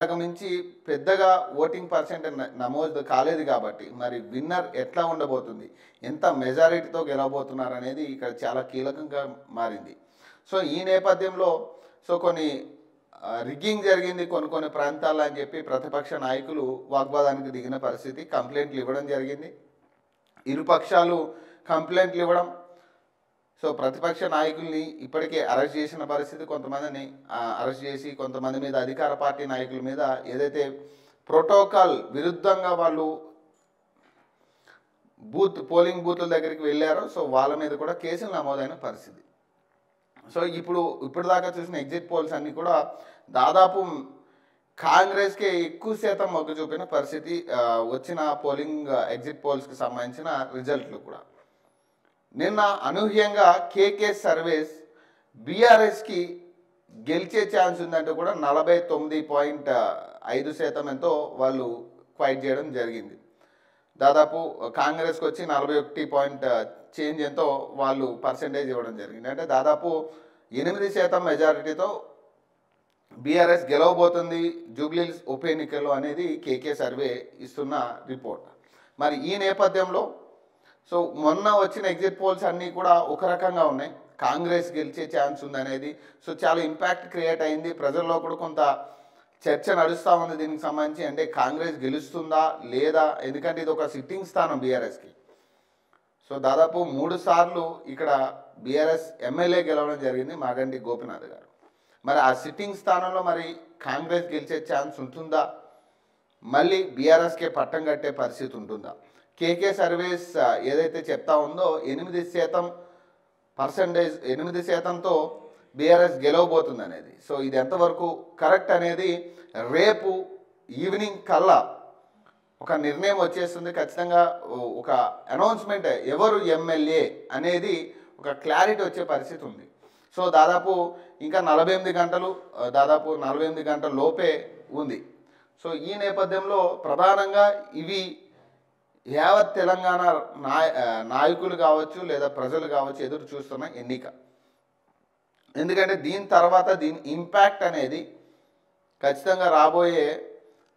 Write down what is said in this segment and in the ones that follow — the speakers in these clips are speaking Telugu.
మించి పెద్దగా ఓటింగ్ పర్సెంటేజ్ నమోదు కాలేదు కాబట్టి మరి విన్నర్ ఎట్లా ఉండబోతుంది, ఎంత మెజారిటీతో గెలవబోతున్నారు అనేది ఇక్కడ చాలా కీలకంగా మారింది. సో ఈ నేపథ్యంలో కొన్ని రిగ్గింగ్ జరిగింది కొన్ని ప్రాంతాల్లో అని చెప్పి ప్రతిపక్ష నాయకులు వాగ్వాదానికి దిగిన పరిస్థితి, కంప్లైంట్లు ఇవ్వడం జరిగింది. ఇరుపక్షాలు కంప్లైంట్లు ఇవ్వడం, ప్రతిపక్ష నాయకుల్ని ఇప్పటికే అరెస్ట్ చేసిన పరిస్థితి, కొంతమందిని అరెస్ట్ చేసి కొంతమంది మీద అధికార పార్టీ నాయకుల మీద ఏదైతే ప్రోటోకాల్ విరుద్ధంగా వాళ్ళు పోలింగ్ బూత్ల దగ్గరికి వెళ్ళారో వాళ్ళ మీద కూడా కేసులు నమోదైన పరిస్థితి. ఇప్పుడు దాకా చూసిన ఎగ్జిట్ పోల్స్ అన్నీ కూడా దాదాపు కాంగ్రెస్కే ఎక్కువ శాతం మొగ్గు చూపిన పరిస్థితి. వచ్చిన పోలింగ్ ఎగ్జిట్ పోల్స్కి సంబంధించిన రిజల్ట్లు కూడా నిన్న అనూహ్యంగా కేకే సర్వేస్ బీఆర్ఎస్కి గెలిచే ఛాన్స్ ఉందంటే కూడా 49.5% ఎంతో వాళ్ళు క్వైట్ చేయడం జరిగింది. దాదాపు కాంగ్రెస్కి వచ్చి 41 ఎంతో వాళ్ళు పర్సెంటేజ్ ఇవ్వడం జరిగింది. అంటే దాదాపు 8% మెజారిటీతో బీఆర్ఎస్ గెలవబోతుంది జూబ్లీహిల్స్ ఉప ఎన్నికల్లో అనేది కేకే సర్వే ఇస్తున్న రిపోర్ట్. మరి ఈ నేపథ్యంలో మొన్న వచ్చిన ఎగ్జిట్ పోల్స్ అన్నీ కూడా ఒక రకంగా ఉన్నాయి. కాంగ్రెస్ గెలిచే ఛాన్స్ ఉందనేది చాలా ఇంపాక్ట్ క్రియేట్ అయింది. ప్రజల్లో కూడా కొంత చర్చ నడుస్తూ ఉంది దీనికి సంబంధించి. అంటే కాంగ్రెస్ గెలుస్తుందా లేదా, ఎందుకంటే ఇది ఒక సిట్టింగ్ స్థానం బీఆర్ఎస్కి. దాదాపు 3 సార్లు ఇక్కడ బీఆర్ఎస్ ఎమ్మెల్యే గెలవడం జరిగింది మాగంటి గోపినాథ్ గారు. మరి ఆ సిట్టింగ్ స్థానంలో మరి కాంగ్రెస్ గెలిచే ఛాన్స్ ఉంటుందా, మళ్ళీ బీఆర్ఎస్కే పట్టం కట్టే పరిస్థితి ఉంటుందా? కేకే సర్వేస్ ఏదైతే చెప్తా ఉందో 8%తో బీఆర్ఎస్ గెలవబోతుంది అనేది. ఇది ఎంతవరకు కరెక్ట్ అనేది రేపు ఈవినింగ్ కల్లా ఒక నిర్ణయం వచ్చేస్తుంది. ఖచ్చితంగా ఒక అనౌన్స్మెంట్ ఎవరు ఎమ్మెల్యే అనేది ఒక క్లారిటీ వచ్చే పరిస్థితి ఉంది. దాదాపు ఇంకా 48 గంటల లోపే ఉంది. ఈ నేపథ్యంలో ప్రధానంగా ఇవి యావత్ తెలంగాణ నాయకులు కావచ్చు లేదా ప్రజలు కావచ్చు ఎదురు చూస్తున్న ఎన్నిక. ఎందుకంటే దీని తర్వాత దీని ఇంపాక్ట్ అనేది ఖచ్చితంగా రాబోయే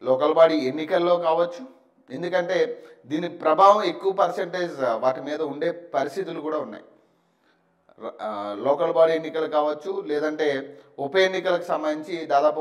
లోకల్ బాడీ ఎన్నికల్లో కావచ్చు. ఎందుకంటే దీని ప్రభావం ఎక్కువ పర్సెంటేజ్ వాటి మీద ఉండే పరిస్థితులు కూడా ఉన్నాయి. లోకల్ బాడీ ఎన్నికలు కావచ్చు, లేదంటే ఉప ఎన్నికలకు సంబంధించి దాదాపు